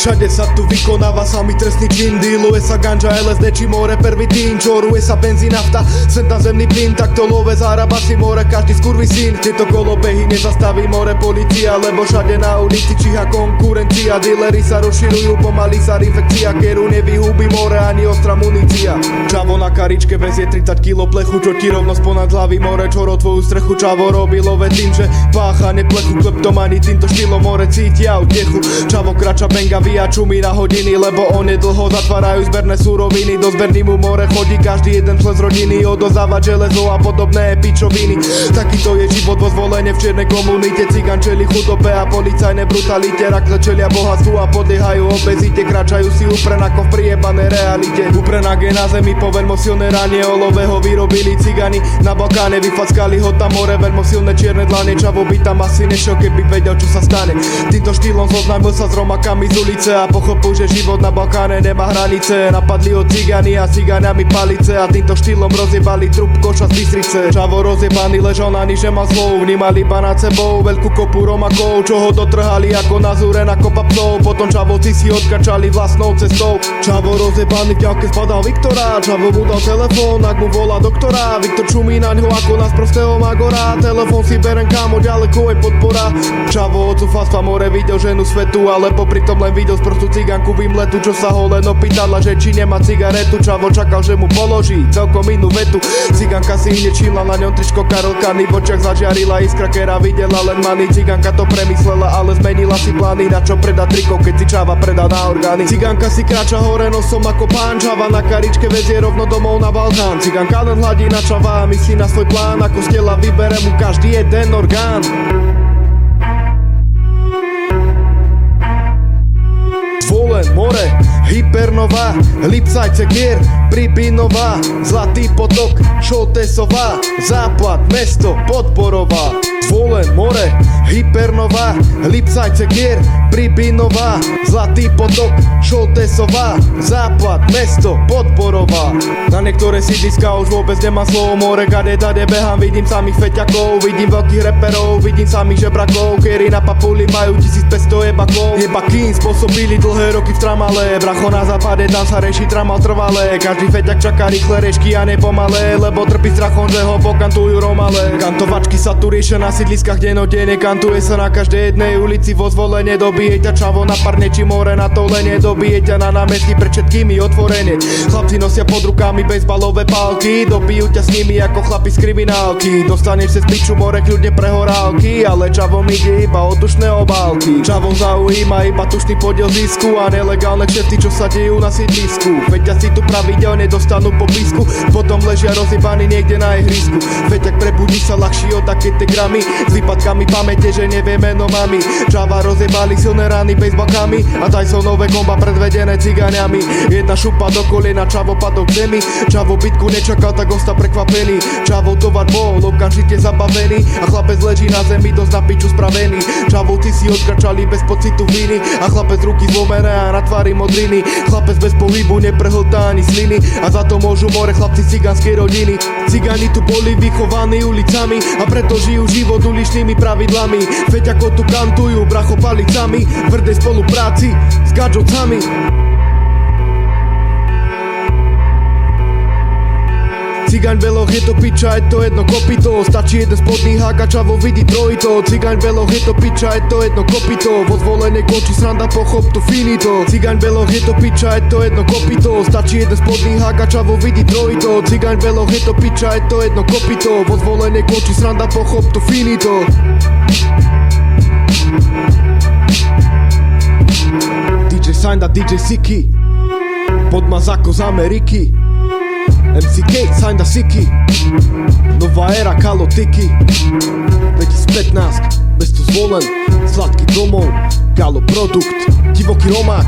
Všade sa tu vykonáva samý trestný čin. Dealuje sa ganža, LSD či more pervitín. Čoruje sa benzín, nafta, sem tam zemný plyn. Takto love zarába si more každý skurvý syn. Tieto kolobehy nezastaví more policia, lebo všade na ulici číha konkurencia. Dealery sa rozširujú, pomaly sa infekcia, keru nevyhúbi more ani ostrá munícia. Čavo na karičke vezie 30 kg plechu, čo ti rovno sponad hlavy more čoro tvoju strechu. Čavo robí love tým, že pácha neplechu. Kleptomani týmto štýlom more cítia oddechu. Čavo krača benga, vyja čumí na hodiny, lebo onedlho zatvárajú zberné suroviny. Do zbernýmu more chodí každý jeden člen z rodiny, odozávať železo a podobné pičoviny. Takýto je život vo zvolenie v čiernej komunite. Cigan čeli chudobe a policajné brutalite. Rakle čelia bohatstvu a podliehajú obezite. Kračajú si uprena ako v priebanej realite. Uprenak je na zemi po veľmi silné ranie. Olového vyrobili cigani na Balkáne, vyfackali ho tam more, veľmi silné čierne dlane. Čavo by tam asi nešiel, keby vedel, čo sa stane. Týmto štýlom zoznámil sa s romakami z ulice a pochopil, že život na Balkáne nemá hranice. Napadli ho cigani a ciganiami palice a týmto štýlom rozjebali trup koša z Bystrice. Čavo rozjebaný ležal na niže má zlou, vnímali iba nad sebou veľkú kopu romakov, čo ho dotrhali ako na zúre na kopa psov. Potom čavovci si odkačali vlastnou cestou. Čavo rozjebaný v ďalke spadal Viktora, Čavo mu dal telefón, ak mu volá doktora. Viktor čumí na ňo ako na sprostého magora. Telefón si berem kámo, ďaleko je podpora. Čavo odsúfal z more, videl ženu svetu, ale popri tom len videl sprostú ciganku vymletu, čo sa ho len opýtala, že či nemá cigaretu. Čavo čakal, že mu položí celkom inú vetu. Ciganka si hneď čímla na ňom tričko Karol Kany, v očiach zažiarila iskra, kera videla len many. Ciganka to premyslela, ale zmenila si plány, na čo predá triko, keď si Čava predá na orgány. Ciganka si kráča hore nosom ako pán, Čava na karičke vezie rovno domov na Balkán. Ciganka len hladí na Čava a myslí na svoj plán, ako z tela vybere mu každý jeden orgán. Zvolen, more, Hypernova, Lipsaj, Cekier, Pribinová, Zlatý potok, Šoltesová, Západ, mesto, Podborová. Zvolen, more, Hypernova, Lipsaj, Cekier, Pribinová, Zlatý potok, Šoltesová, Západ, mesto, Podborová. Na niektoré sídliska už vôbec nemá slovo more, kade dade behám, vidím samých feťakov, vidím veľkých reperov, vidím samých žebrakov, ktorí na papuli majú 1500 jebakov. Jebaky spôsobili dlhé roky v tramale, bracho na západe, tam sa reši tramal trvalé. Každý feťak čaká rýchle rešky a nepomalé, lebo trpí strachom, že ho pokantujú romale. Kantovačky sa tu riešia na sídliskách denodenne, kantuje sa na každej jednej ulici vo Zvolenie. Dobije ťa Čavo na parne či more na tolenie, dobije ťa na námestí pred všetkými otvorene. Chlapci nosia pod rukami bejsbalové pálky, dobijú ťa s nimi ako chlapi z kriminálky. Dostaneš sa z piču more kľudne pre horálky, ale Čavom ide iba o tušné obálky. Čavo zaujíma iba tušný podiel zisku a nelegálne kšefty, čo sa dejú na sídlisku. Feťa si tu pravidelne dostanú po písku, potom ležia rozjebaní niekde na ihrisku. Feťak prebudí sa ľahší o také tie gramy, s výpadkami pamäte, že nevie meno mami. Čava rozjebali silné rany bejsbalkami a Tysonové komba predvedené ciganiami. Jedna šupa do kolena, Čavo padol k zemi. Čavo bitku nečakal, tak ostal prekvapený. Čavo tovar bol okamžite zabavený a chlapec leží na zemi dosť na piču spravený. Čavovci si odkračali bez pocitu viny a chlapec ruky zlomené a na tvári modriny. Chlapec bez pohybu neprehltá ani sliny a za to môžu more chlapci cigánskej rodiny. Cigani tu boli vychovaní ulicami a preto žijú život uličnými pravidlami. Veď ako tu kantujú bracho palicami, tvrdej spolupráci s gadžocami. Cigaň beloch je to piča, je to jedno kopito. Stačí jeden spodný hák a Čavo vidí trojito. Cigaň beloch je to piča, je to jedno kopito. Vo Zvolenie končí sranda, pochop to finito. Cigaň beloch je to piča, je to jedno kopito. Stačí jeden spodný hák a Čavo vidí trojito. Cigaň beloch je to piča, je to jedno kopito. Vo Zvolenie končí sranda, pochop to finito. DJ Sainda, DJ Siki, Podmazako z Ameriky, MCK, Sainda Siki, nová éra Kalotiki, 2015, mesto Zvolen, Sladký domov, Galo produkt, divoký romák.